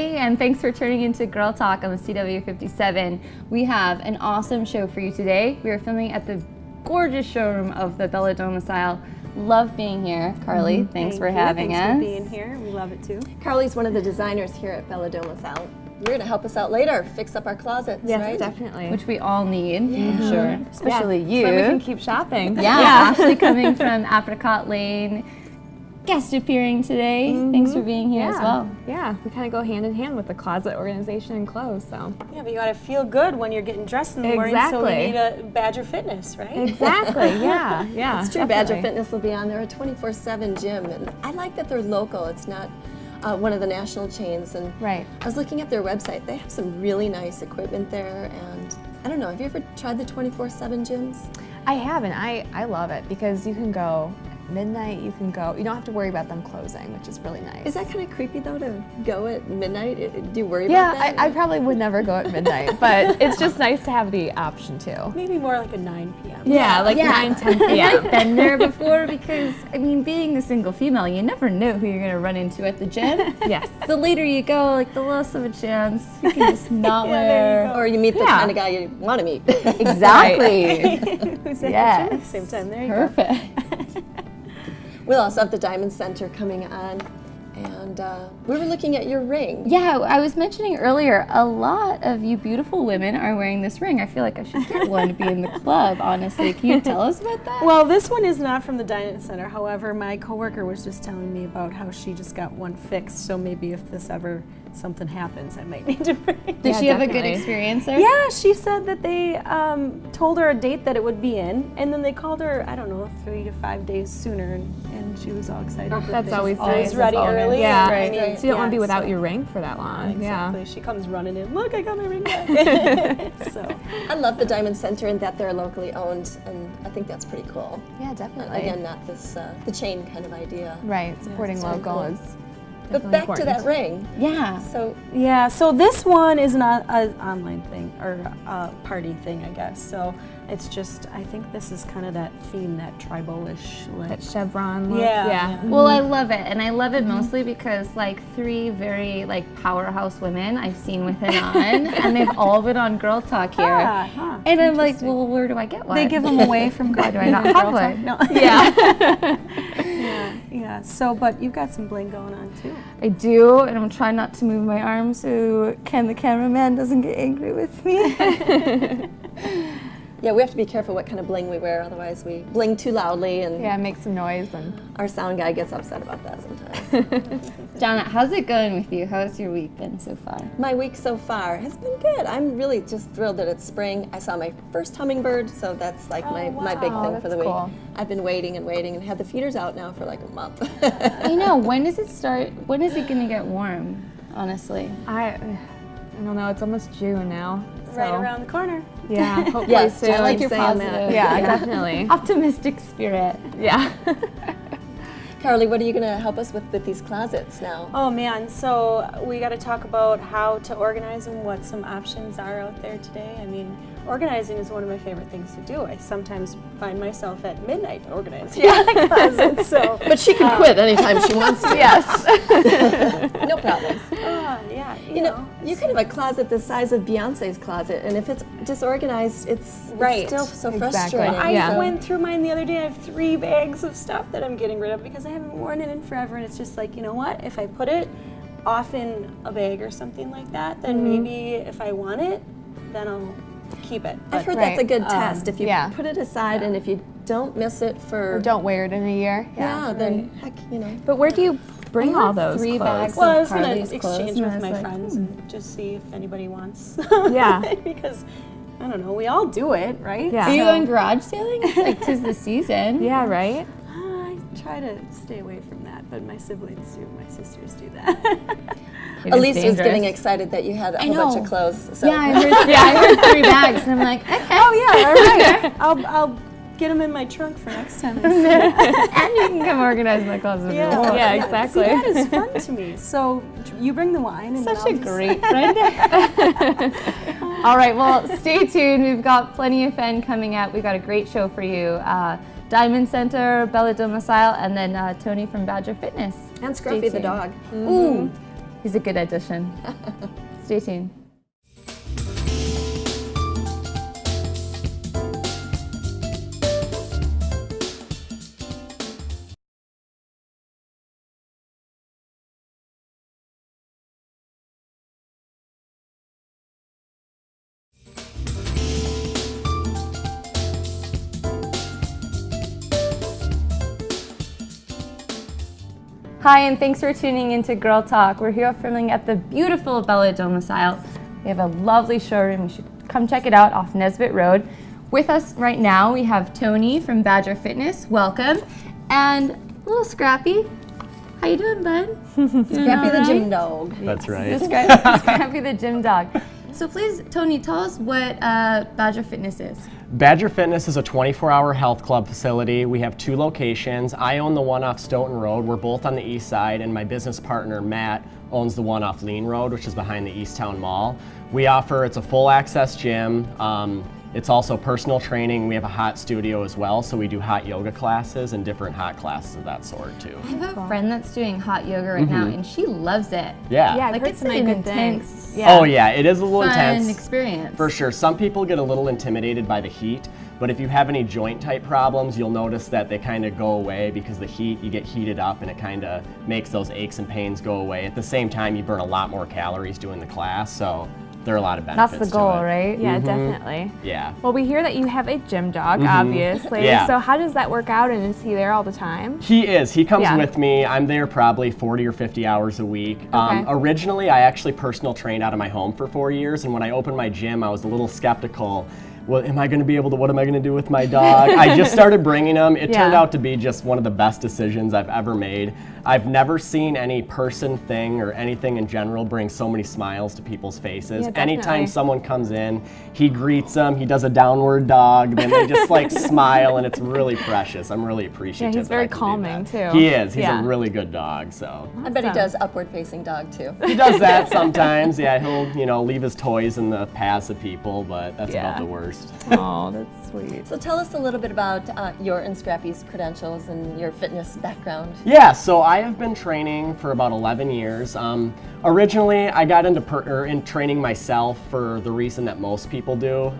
Carly, and thanks for turning into Girl Talk on the CW57. We have an awesome show for you today. We are filming at the gorgeous showroom of the Bella Domicile. Love being here. Carly, thanks for having us. Thanks for being here. We love it too. Carly's one of the designers here at Bella Domicile. You're going to help us out later, fix up our closets, yes, right? Definitely. Which we all need, I'm sure. Especially you. So we can keep shopping. Yeah, Ashley coming from Apricot Lane, guest appearing today. Thanks for being here as well. Yeah, we kind of go hand in hand with the closet organization and clothes, so. Yeah, but you got to feel good when you're getting dressed in the morning, so we need a Badger Fitness, right? Exactly, yeah. It's true, Badger Fitness will be on there, a 24/7 gym, and I like that they're local. It's not one of the national chains, and I was looking at their website. They have some really nice equipment there, and I don't know, have you ever tried the 24/7 gyms? I haven't. I love it because you can go midnight, you don't have to worry about them closing, which is really nice. Is that kind of creepy though, to go at midnight? Do you worry about that? Yeah, I probably would never go at midnight, but it's just nice to have the option too. Maybe more like a 9 p.m. Yeah, like 9, 10 p.m. I've been there before because, I mean, being a single female, you never know who you're going to run into at the gym. Yes. The later you go, like, the less of a chance. You can just not wear. Or you meet the kind of guy you want to meet. Exactly. Who's at the gym at the same time. There you go. Perfect. We'll also have the Diamond Center coming on, and we were looking at your ring. Yeah, I was mentioning earlier, a lot of you beautiful women are wearing this ring. I feel like I should get one to be in the club, honestly. Can you tell us about that? Well, this one is not from the Diamond Center. However, my coworker was just telling me about how she just got one fixed, so maybe if this ever something happens, I might need to bring it. Did she have a good experience there? Yeah, she said that they told her a date that it would be in, and then they called her, I don't know, 3 to 5 days sooner, and she was all excited. That's always nice. nice. Ready early. Yeah, I mean, so you don't want to be without your ring for that long. Exactly. She comes running in, look, I got my ring back. So I love the Diamond Center and that they're locally owned, and I think that's pretty cool. Yeah, definitely. Again, not this the chain kind of idea. Right, supporting local is. But back to that ring. Yeah. So this one is not an online thing or a party thing, I guess. So it's just, I think this is kind of that theme, that tribal-ish look. That chevron look. Yeah. Well, I love it, and I love it mostly because like 3 very like powerhouse women I've seen with it on, and they've all been on Girl Talk here, and I'm like, well, where do I get one? They give them away from Why do I not have one? No. Yeah. Yeah. So, but you've got some bling going on too. I do, and I'm trying not to move my arms so Ken the cameraman doesn't get angry with me. Yeah, we have to be careful what kind of bling we wear, otherwise we bling too loudly, and make some noise, and our sound guy gets upset about that sometimes. Donna, how's it going with you? How's your week been so far? My week so far has been good. I'm really just thrilled that it's spring. I saw my first hummingbird, so that's like my big thing for the week. Cool. I've been waiting and had the feeders out now for like a month. I know, when does it start? When is it going to get warm, honestly? I don't know, it's almost June now. Right around the corner. Yeah, hopefully Yes, soon. I like your saying positive. that. Yeah, definitely. Optimistic spirit. Yeah. Carly, what are you going to help us with these closets now? Oh man, so we got to talk about how to organize them, what some options are out there today. I mean, organizing is one of my favorite things to do. I sometimes find myself at midnight organizing my closet. So, But she can quit anytime she wants to. Yes. No problem. yeah, You know, you could have a closet the size of Beyonce's closet, and if it's disorganized, it's still so Exactly. frustrating. I went through mine the other day. I have 3 bags of stuff that I'm getting rid of because I haven't worn it in forever, and it's just like, you know what? If I put it off in a bag or something like that, then maybe if I want it, then I'll keep it. I've heard that's a good test. If you yeah. put it aside and if you don't miss it for... Or don't wear it in a year. then heck, you know. But where do you bring all those 3 clothes? bags. Well, I was Some going Carly's to clothes, exchange and I with was my like, friends and just see if anybody wants. Yeah. Because, I don't know, we all do it, right? Yeah. Are you going garage sailing? It's like 'tis the season. Yeah, right? I try to stay away from that, but my siblings do, my sisters do that. Elise was getting excited that you had a whole bunch of clothes. So. Yeah, I heard 3 bags, and I'm like, okay. Oh yeah, all right. I'll get them in my trunk for next time. And you can come organize my closet if you want. Yeah, exactly. See, that is fun to me. So you bring the wine, and Such then a I'll just- great friend. All right, well, stay tuned. We've got plenty of fun coming up. We've got a great show for you. Diamond Center, Bella Domicile, and then Tony from Badger Fitness. And Scruffy the dog. Ooh, He's a good addition. Stay tuned. Hi, and thanks for tuning into Girl Talk. We're here filming at the beautiful Bella Domicile. We have a lovely showroom. You should come check it out off Nesbitt Road. With us right now, we have Tony from Badger Fitness. Welcome. And little Scrappy. How you doing, bud? Scrappy the gym dog. That's right. Scrappy the gym dog. So please, Tony, tell us what Badger Fitness is. Badger Fitness is a 24-hour health club facility. We have 2 locations. I own the one off Stoughton Road. We're both on the east side, and my business partner, Matt, owns the one off Lean Road, which is behind the Easttown Mall. It's a full access gym. It's also personal training. We have a hot studio as well, so we do hot yoga classes and different hot classes of that sort too. I have a friend that's doing hot yoga right now, and she loves it. Yeah. Yeah, Like, it's an intense, Oh yeah, it is a little fun intense. experience. For sure. Some people get a little intimidated by the heat, but if you have any joint type problems, you'll notice that they kind of go away because the heat, you get heated up and it kind of makes those aches and pains go away. At the same time, you burn a lot more calories doing the class, so there are a lot of benefits. That's the goal, to it. right? Yeah, definitely. Yeah. Well, we hear that you have a gym dog, obviously. Yeah. So how does that work out, and is he there all the time? He is. He comes Yeah. with me. I'm there probably 40 or 50 hours a week. Okay. Originally, I actually personal trained out of my home for 4 years, and when I opened my gym, I was a little skeptical. Well, am I going to be able to, what am I going to do with my dog? I just started bringing him. It turned Yeah. out to be just one of the best decisions I've ever made. I've never seen any person, thing, or anything in general bring so many smiles to people's faces. Yeah, Anytime definitely. someone comes in, he greets them, he does a downward dog, then they just like smile, and it's really precious. I'm really appreciative. Yeah, he's that I very can do calming, that. too. He is. He's Yeah. a really good dog, so. I bet he Awesome. does upward facing dog too. He does that sometimes. Yeah, he'll leave his toys in the paths of people, but that's Yeah. about the worst. Oh, that's sweet. So tell us a little bit about your and Scrappy's credentials and your fitness background. Yeah, so I have been training for about 11 years. Originally, I got into in training myself for the reason that most people do.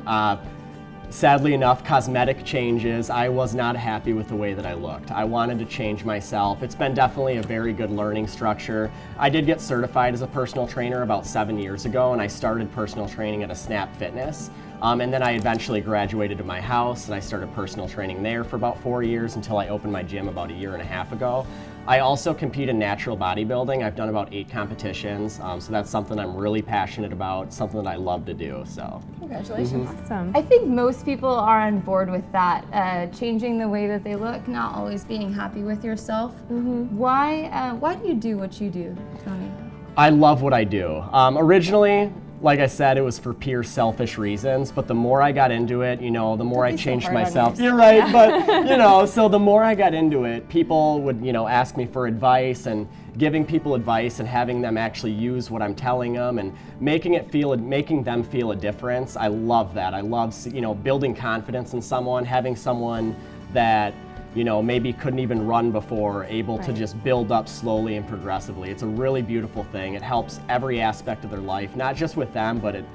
Sadly enough, cosmetic changes. I was not happy with the way that I looked. I wanted to change myself. It's been definitely a very good learning structure. I did get certified as a personal trainer about 7 years ago, and I started personal training at a Snap Fitness. And then I eventually graduated to my house, and I started personal training there for about 4 years until I opened my gym about 1.5 years ago. I also compete in natural bodybuilding. I've done about 8 competitions, so that's something I'm really passionate about, something that I love to do. So. Congratulations. Awesome. I think most people are on board with that, changing the way that they look, not always being happy with yourself. Why do you do what you do, Tony? I love what I do. Originally, like I said, it was for pure selfish reasons, but the more I got into it, the more I be so changed hard on myself. yourself. You're right, but so the more I got into it, people would, ask me for advice, and giving people advice and having them actually use what I'm telling them and making them feel a difference. I love that. I love, building confidence in someone, having someone that maybe couldn't even run before, able to just build up slowly and progressively. It's a really beautiful thing. It helps every aspect of their life, not just with them, but it,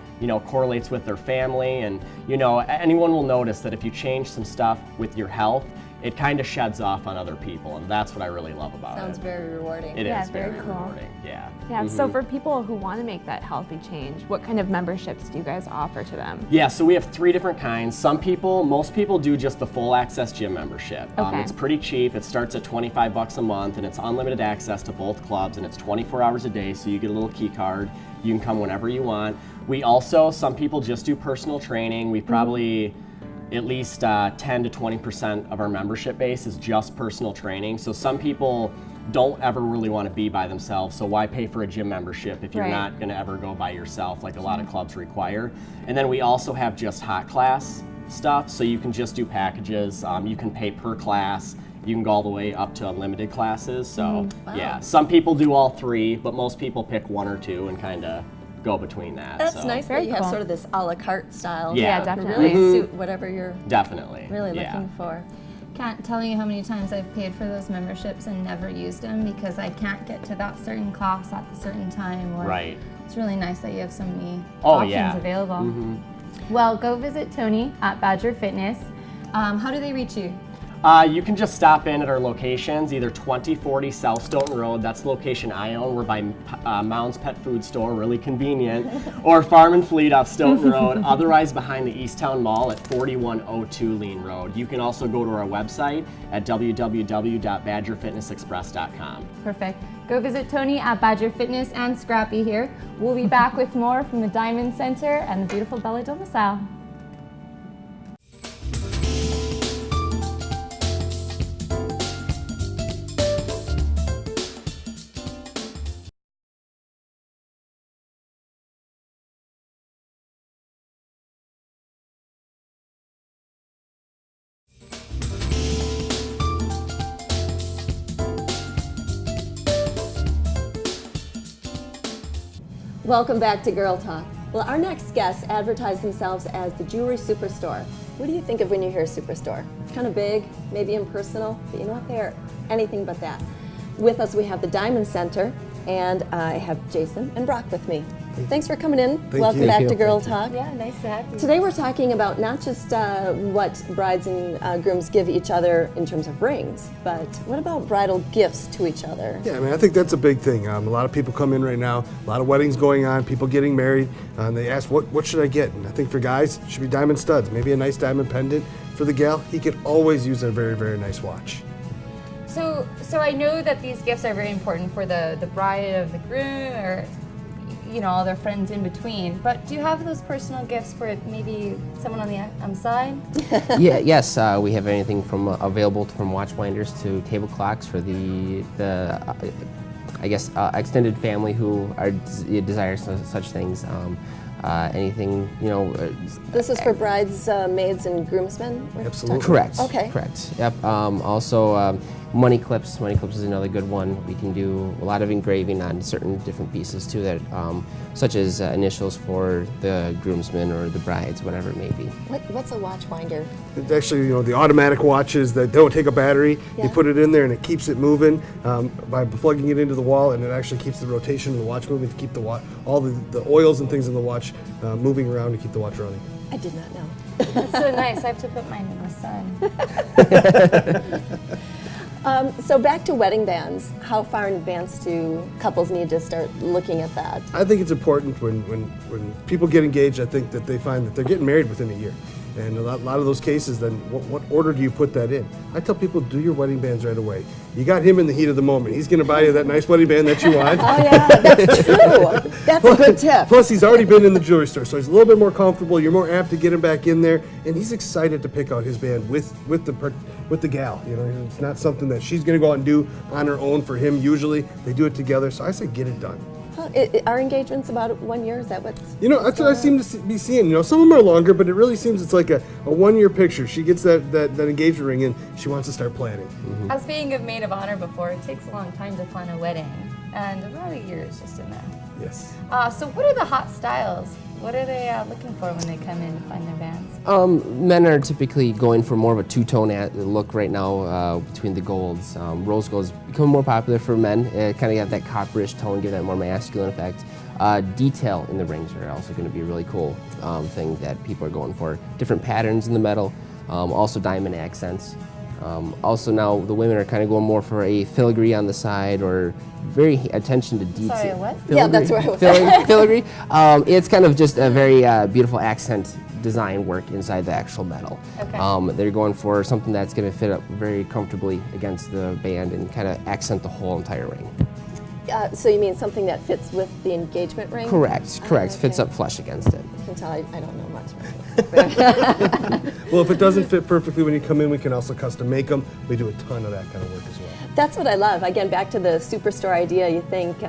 correlates with their family. And, anyone will notice that if you change some stuff with your health, it kind of sheds off on other people, and that's what I really love about Sounds it. very rewarding. It Yeah, is very very cool. rewarding. Yeah. Yeah, so for people who want to make that healthy change, what kind of memberships do you guys offer to them? Yeah, so we have 3 different kinds. Most people do just the full access gym membership. Okay. It's pretty cheap. It starts at $25 a month, and it's unlimited access to both clubs, and it's 24 hours a day, so you get a little key card. You can come whenever you want. We also, some people just do personal training. We probably, at least 10 to 20% of our membership base is just personal training. So some people don't ever really want to be by themselves, so why pay for a gym membership if you're Right. not going to ever go by yourself like a lot of clubs require. And then we also have just hot class stuff, so you can just do packages. You can pay per class. You can go all the way up to unlimited classes. So yeah, some people do all 3, but most people pick 1 or 2 and kind of go between that. That's so. nice Very that you have cool. sort of this a la carte style. Yeah. to definitely. really suit whatever you're Definitely. really yeah. looking for. can't tell you how many times I've paid for those memberships and never used them because I can't get to that certain class at the certain time. Or Right. It's really nice that you have so many Oh, options yeah. available. Well, go visit Tony at Badger Fitness. How do they reach you? You can just stop in at our locations, either 2040 South Stoughton Road, that's the location I own. We're by Mounds Pet Food Store, really convenient, or Farm and Fleet off Stoughton Road, otherwise behind the Easttown Mall at 4102 Lean Road. You can also go to our website at www.badgerfitnessexpress.com. Perfect. Go visit Tony at Badger Fitness and Scrappy here. We'll be back with more from the Diamond Center and the beautiful Bella Domicile. Welcome back to Girl Talk. Well, our next guests advertise themselves as the Jewelry Superstore. What do you think of when you hear superstore? Kind of big, maybe impersonal, but you know what? They're anything but that. With us, we have the Diamond Center, and I have Jason and Brock with me. Thanks for coming in. Welcome you. back Thank to you. Girl Thank Talk. Yeah, nice to have you. Today we're talking about not just what brides and grooms give each other in terms of rings, but what about bridal gifts to each other? Yeah, I mean, I think that's a big thing. A lot of people come in right now, a lot of weddings going on, people getting married, and they ask, what should I get? And I think for guys, it should be diamond studs, maybe a nice diamond pendant. For the gal, he could always use a very, very nice watch. So I know that these gifts are very important for the bride of the groom, or all their friends in between. But do you have those personal gifts for maybe someone on the side? Yes, we have anything from available from watch winders to table clocks for the extended family who desire such things. Anything, This is for brides, maids, and groomsmen? we're Absolutely. talking about? Correct. Okay. Correct. Yep. Also, money clips. Money clips is another good one. We can do a lot of engraving on certain different pieces too, that such as initials for the groomsmen or the brides, whatever it may be. What's a watch winder? It's actually, the automatic watches that don't take a battery. Yeah. You put it in there and it keeps it moving by plugging it into the wall, and it actually keeps the rotation of the watch moving to keep the watch, all the oils and things in the watch moving around to keep the watch running. I did not know. That's so nice. I have to put mine in the sun. So back to wedding bands. How far in advance do couples need to start looking at that? I think it's important when people get engaged, I think that they find that they're getting married within a year. And a lot of those cases, then what order do you put that in? I tell people, do your wedding bands right away. You got him in the heat of the moment. He's going to buy you that nice wedding band that you want. Oh yeah, that's true. That's a good tip. Plus, he's already been in the jewelry store, so he's a little bit more comfortable. You're more apt to get him back in there, and he's excited to pick out his band with the gal. It's not something that she's going to go out and do on her own for him. Usually, they do it together. So I say, get it done. Our engagement's about 1 year. Is that what's? That's what I seem to be seeing. Some of them are longer, but it really seems it's like a 1 year picture. She gets that engagement ring and she wants to start planning. As being a maid of honor before, it takes a long time to plan a wedding, and about a year is just enough. Yes. So what are the hot styles? What are they looking for when they come in to find their bands? Men are typically going for more of a two-tone look right now between the golds. Rose gold's becoming more popular for men. Kind of have that copperish tone, give that more masculine effect. Detail in the rings are also going to be a really cool thing that people are going for. Different patterns in the metal, also diamond accents. Also now the women are kind of going more for a filigree on the side, or very attention to detail. Sorry, what? Yeah, that's what I was Filigree. It's kind of just a very beautiful accent design work inside the actual metal. Okay. They're going for something that's going to fit up very comfortably against the band and kind of accent the whole entire ring. So you mean something that fits with the engagement ring? Correct. Okay. Fits up flush against it. You can tell I don't know much. Well, if it doesn't fit perfectly when you come in, we can also custom make them. We do a ton of that kind of work as well. That's what I love. Again, back to the superstore idea. You think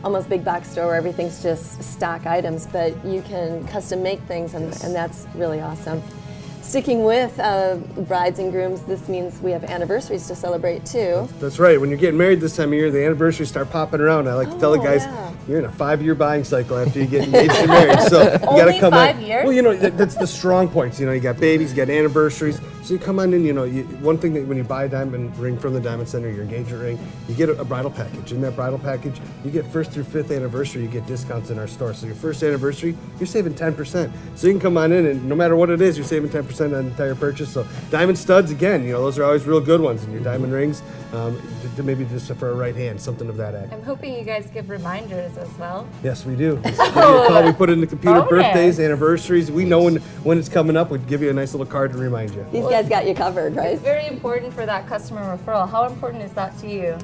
almost big box store where everything's just stock items, but you can custom make things, and that's really awesome. Sticking with brides and grooms, this means we have anniversaries to celebrate too. That's right. When you're getting married this time of year, the anniversaries start popping around. I like to tell the guys, yeah. you're in a 5-year buying cycle after you get engaged and married. So you got to Only come 5 in. years? Well, that's the strong points. You got babies, you got anniversaries. So you come on in, one thing that when you buy a diamond ring from the Diamond Center, your engagement ring, you get a bridal package. In that bridal package, you get 1st through 5th anniversary, you get discounts in our store. So your 1st anniversary, you're saving 10%. So you can come on in and no matter what it is, you're saving 10% on the entire purchase. So diamond studs, again, those are always real good ones. And your diamond rings, maybe just for a right hand, something of that act. I'm hoping you guys give reminders as well. Yes, we do. Just give you a call. We put it in the computer, birthdays, anniversaries. We know when it's coming up. We'd give you a nice little card to remind you. These guys got you covered, right? It's very important for that customer referral. How important is that to you?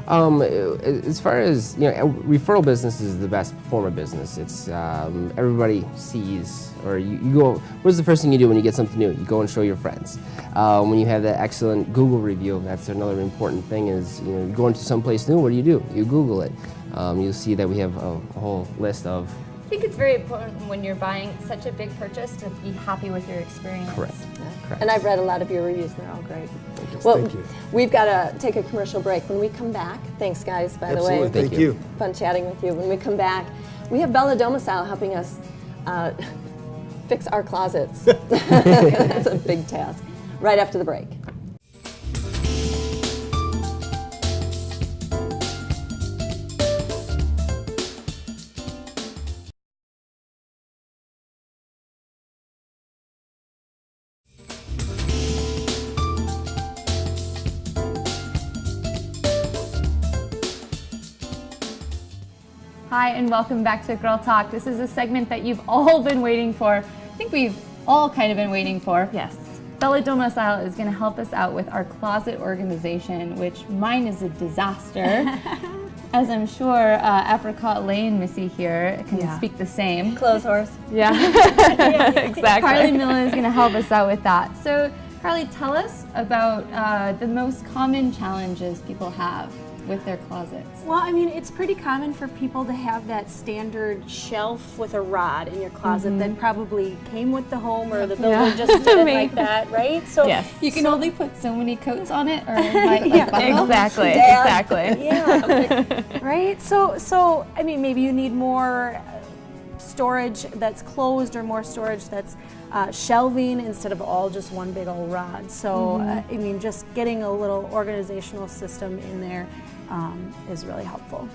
As far as, referral business is the best form of business. It's everybody sees, or you go, what's the first thing you do when you get something new? You go and show your friends. When you have that excellent Google review, that's another important thing is, you go into someplace new, what do? You Google it. You'll see that we have a whole list of. I think it's very important when you're buying such a big purchase to be happy with your experience. Correct. Correct. And I've read a lot of your reviews, and they're all great. Thank you. We've got to take a commercial break. When we come back, thanks guys, by the way. Absolutely, thank you. Fun chatting with you. When we come back, we have Bella Domicile helping us fix our closets. That's a big task. Right after the break. Hi, and welcome back to Girl Talk. This is a segment that you've all been waiting for. I think we've all kind of been waiting for. Yes. Bella Domicile is going to help us out with our closet organization, which mine is a disaster. As I'm sure Apricot Lane Missy here can speak the same. Clothes horse. Yeah, exactly. Carly Miller is going to help us out with that. So, Carly, tell us about the most common challenges people have with their closets. Well, I mean, it's pretty common for people to have that standard shelf with a rod in your closet that probably came with the home or the builder just did it like that, right? So you can only put so many coats on it, or it might buckle. Exactly. Yeah. Right? So I mean, maybe you need more storage that's closed or more storage that's shelving instead of all just one big old rod. So I mean, just getting a little organizational system in there is really helpful.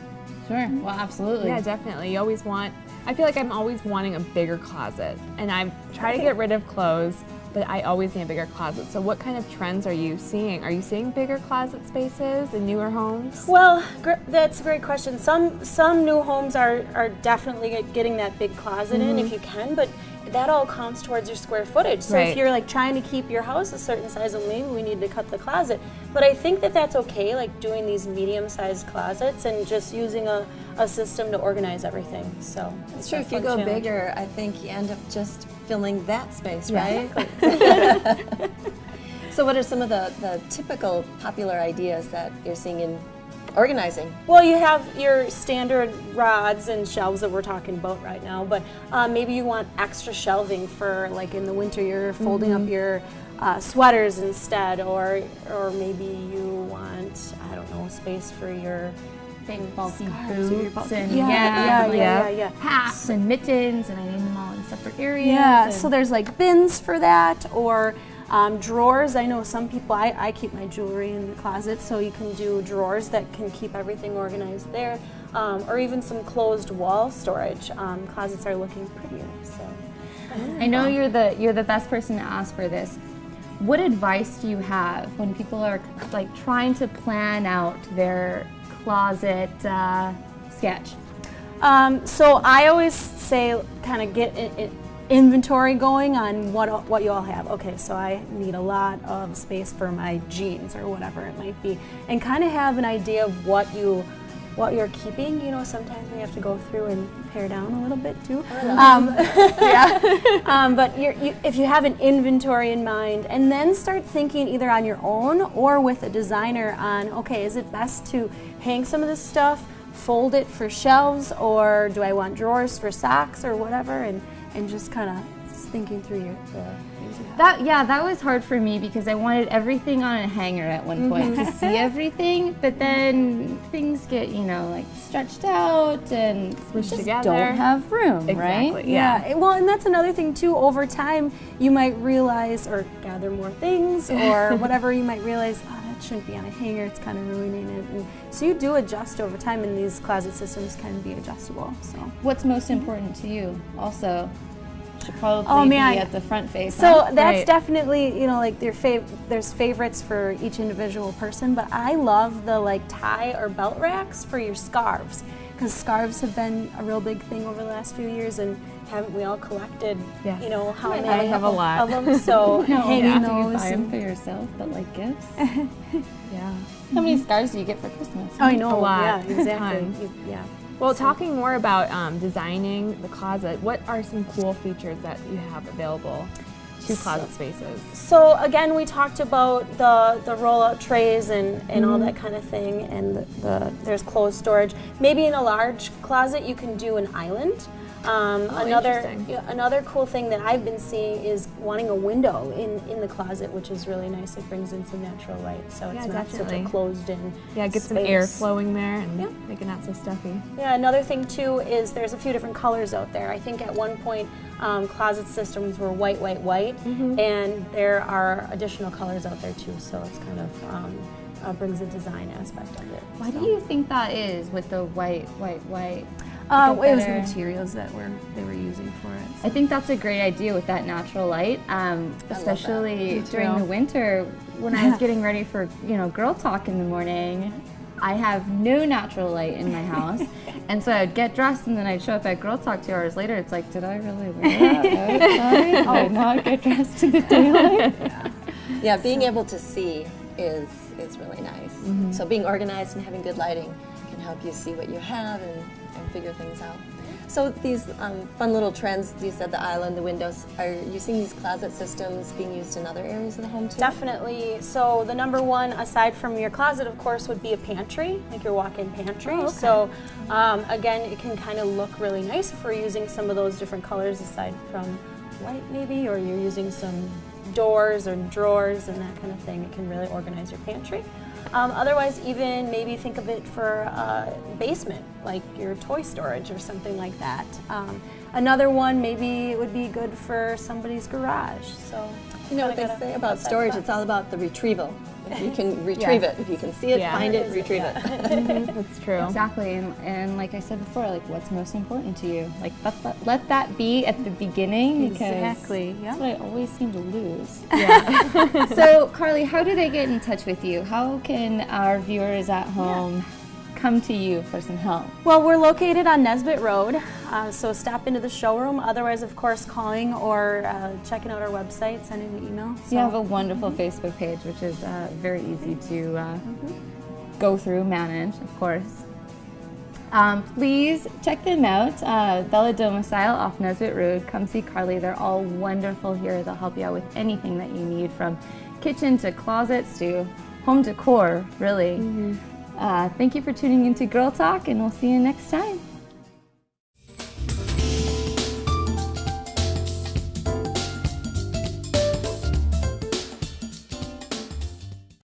Sure, well, absolutely. Yeah, definitely. You always want, I feel like I'm always wanting a bigger closet, and I try to get rid of clothes, but I always need a bigger closet. So what kind of trends are you seeing? Are you seeing bigger closet spaces in newer homes? Well, that's a great question. Some new homes are definitely getting that big closet in if you can, but that all counts towards your square footage. So if you're like trying to keep your house a certain size, well, maybe we need to cut the closet. But I think that that's okay, like doing these medium-sized closets and just using a system to organize everything. So It's true. If you go bigger, I think you end up just filling that space, right? So what are some of the typical popular ideas that you're seeing in organizing? Well, you have your standard rods and shelves that we're talking about right now, but maybe you want extra shelving for, like, in the winter you're folding up your sweaters instead, or maybe you want, I don't know, space for your big bulky scarves boots and hats and mittens, and I need them all in separate areas. Yeah, so there's like bins for that, or drawers. I know some people, I keep my jewelry in the closet, so you can do drawers that can keep everything organized there, or even some closed wall storage. Closets are looking prettier. So I know you're the best person to ask for this. What advice do you have when people are like trying to plan out their closet sketch? So I always say, kind of get it inventory going on what you all have. Okay, so I need a lot of space for my jeans or whatever it might be, and kind of have an idea of what you're keeping. You know, sometimes we have to go through and pare down a little bit too. But if you have an inventory in mind, and then start thinking either on your own or with a designer on, okay, is it best to hang some of this stuff, fold it for shelves, or do I want drawers for socks or whatever, and just kind of thinking through the things you have. that was hard for me because I wanted everything on a hanger at one point to see everything, but then things get, like stretched out and Squished just together. don't have room, right? Exactly. Yeah. Well, and that's another thing too. Over time, you might realize or gather more things or whatever. You might realize, oh, that shouldn't be on a hanger. It's kind of ruining it. And so you do adjust over time, and these closet systems can be adjustable. So. What's most important to you? Also, should probably be at the front face. So huh? that's definitely, like there's favorites for each individual person, but I love the tie or belt racks for your scarves, because scarves have been a real big thing over the last few years, and haven't we all collected, Yes. how many I have a lot. of them? So hanging Do you those. buy them for yourself, but like gifts? Yeah. How many scarves do you get for Christmas? Oh, I know. A lot. Yeah, exactly. Tons. Yeah. Well, talking more about designing the closet, what are some cool features that you have available to closet spaces? So again, we talked about the roll-out trays and all that kind of thing, and there's clothes storage. Maybe in a large closet, you can do an island. Another cool thing that I've been seeing is wanting a window in the closet, which is really nice. It brings in some natural light, so it's not such a closed-in get some air flowing there and make it not so stuffy. Yeah, another thing too is there's a few different colors out there. I think at one point closet systems were white, and there are additional colors out there too, so it's kind of brings a design aspect of it. Why do you think that is with the white? It was the materials that they were using for it. I think that's a great idea with that natural light, especially during the winter when I was getting ready for Girl Talk in the morning. I have no natural light in my house, and so I'd get dressed and then I'd show up at Girl Talk 2 hours later. It's like, did I really wear that outside? Did I not get dressed in the daylight? Yeah, being able to see is really nice. So being organized and having good lighting can help you see what you have and figure things out. So these fun little trends, you said the island, the windows, are you seeing these closet systems being used in other areas of the home too? Definitely. So the number one, aside from your closet, of course, would be a pantry, like your walk-in pantry. Oh, okay. So again, it can kind of look really nice if we're using some of those different colors aside from white maybe, or you're using some doors or drawers and that kind of thing. It can really organize your pantry. Otherwise, even maybe think of it for a basement, like your toy storage or something like that. Another one, maybe it would be good for somebody's garage. So you know what they say about storage, it's all about the retrieval. If you can retrieve it, if you can see it, find it, retrieve it. That's true. Exactly, and like I said before, like what's most important to you? Like let that be at the beginning, because Exactly. that's what I always seem to lose. Yeah. So Carly, how do they get in touch with you? How can our viewers at home come to you for some help? Well, we're located on Nesbitt Road, so stop into the showroom. Otherwise, of course, calling or checking out our website, sending an email. So. You have a wonderful Facebook page, which is very easy to go through, manage, of course. Please check them out. Bella Domicile off Nesbitt Road. Come see Carly. They're all wonderful here. They'll help you out with anything that you need, from kitchen to closets to home decor, really. Thank you for tuning into Girl Talk, and we'll see you next time.